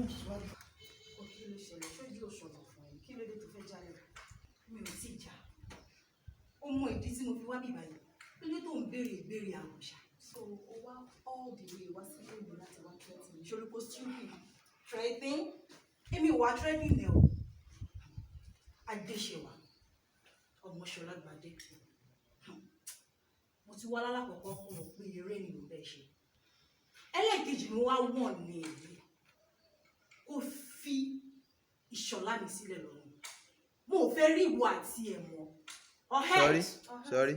kí ló ṣẹlẹ̀ ṣojú òṣùwọ̀n fún ẹ kí ló dé tó fẹ́ jáde mi ò tí ì jà ó mọ ìdí tí mo fi wá bìbá yìí lójú tó ń béèrè ìbéèrè àwòṣà so ó wá all the way wá sí ìlú láti wá threatening ṣorí kó stupid threatening èmi ò wá threatening ẹ o Adéṣewà Ọmọṣọlá Gbadé mo ti wá lálàkọ̀kọ́ fún un pé eré ni mo bẹ́ẹ̀ ṣe ẹlẹ́ẹ̀kejì mi wá wọ̀n ní èyí kó fi Ìṣọ̀lá mi sílẹ̀ lọ́rùn mo ò fẹ́ rí ìwọ àti ẹ̀ mọ́. Sorry.